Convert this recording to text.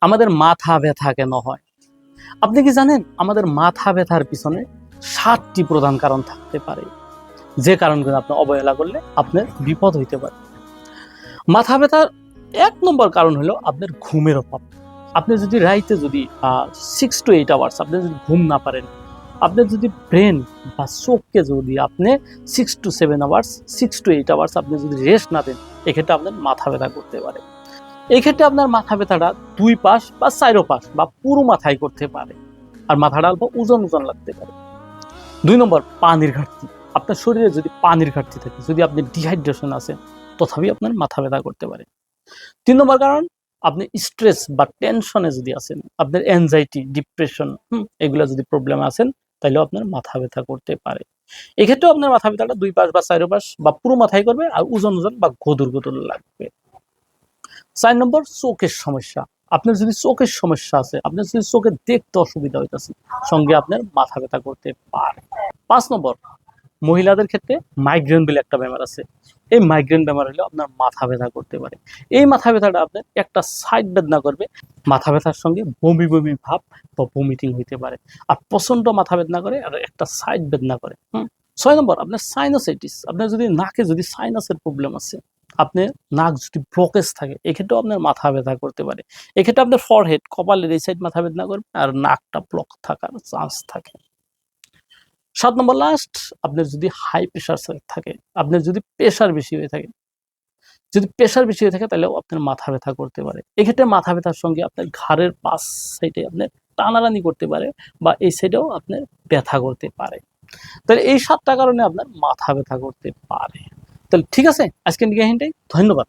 আমাদের মাথা ব্যথা কেন হয়? আপনি কি জানেন আমাদের মাথা ব্যথার পিছনে 7টি প্রধান কারণ থাকতে পারে, যে কারণগুলো আপনি অবহেলা করলে আপনার বিপদ হইতে পারে। মাথা ব্যথার 1 নম্বর কারণ হলো আপনার ঘুমের অভাব। আপনি যদি রাইতে যদি 6 to 8 আওয়ার্স আপনি যদি ঘুম না পারেন, আপনার যদি ব্রেন বা চোখকে যদি আপনি 6 to 7 আওয়ার্স 6 to 8 আওয়ার্স আপনি যদি রেস্ট না দেন, এক্ষেত্রে আপনার মাথা ব্যথা করতে পারে। এক্ষেত্রে আপনার মাথা ব্যথাটা 2 পাশ বা 4 পাশ বা পুরো মাথায় করতে পারে, আর মাথাটা অল্প ওজন ওজন লাগতে পারে। 2 নম্বর পানির ঘাটতি। আপনার শরীরে যদি পানির ঘাটতি থাকে, যদি আপনি ডিহাইড্রেশন আছেন, তথাপি আপনার মাথা ব্যথা করতে পারে। 3 নম্বর কারণ, আপনি স্ট্রেস বা টেনশনে যদি আছেন, আপনার অ্যাংজাইটি, ডিপ্রেশন এগুলা যদি প্রবলেম আছেন, তাহলেও আপনার মাথা ব্যথা করতে পারে। এক্ষেত্রেও আপনার মাথা ব্যথাটা 2 পাশ বা 4 পাশ বা পুরো মাথায় করবে, আর ওজন ওজন বা গদুর গদুর লাগবে। 4 নম্বর চোখের সমস্যা। আপনার যদি চোখের সমস্যা আছে, আপনার যদি চোখে দেখতে অসুবিধা হইতেছে, সঙ্গে আপনার মাথা ব্যথা করতে পারে। 5 নম্বর, মহিলাদের ক্ষেত্রে মাইগ্রেন বলে একটা ব্যাপার আছে। এই মাইগ্রেন ব্যাপার হলে আপনার মাথা ব্যথা করতে পারে। এই মাথা ব্যথাটা আপনার একটা সাইড বেদনা করবে, মাথা ব্যথার সঙ্গে বমি বমি ভাব বা ভমিটিং হইতে পারে। আর প্রচন্ড মাথা বেদনা করে আর একটা সাইড বেদনা করে। 6 নম্বর, আপনার সাইনোসাইটিস। আপনার যদি নাকে যদি সাইনাসের প্রবলেম আছে, আপনার নাক যদি ব্লকেজ থাকে, এক্ষেত্রেও আপনার মাথা ব্যথা করতে পারে। এক্ষেত্রে আপনার ফরহেড, কপালের এই সাইড মাথা বেদনা করবে আর নাকটা ব্লক থাকার চান্স থাকে। 7 নম্বর লাস্ট, আপনার যদি হাই প্রেশার থাকে, আপনার যদি প্রেশার বেশি হয়ে থাকে, যদি প্রেশার বেশি হয়ে থাকে, তাহলেও আপনার মাথা ব্যথা করতে পারে। এক্ষেত্রে মাথা ব্যথার সঙ্গে আপনার ঘাড়ের পাশ সাইডে আপনার টানাটানি করতে পারে, বা এই সাইডেও আপনার ব্যথা করতে পারে। তাহলে এই 7টা কারণে আপনার মাথা ব্যথা করতে পারে। তাহলে ঠিক আছে, আজকে নিয়ে ধন্যবাদ।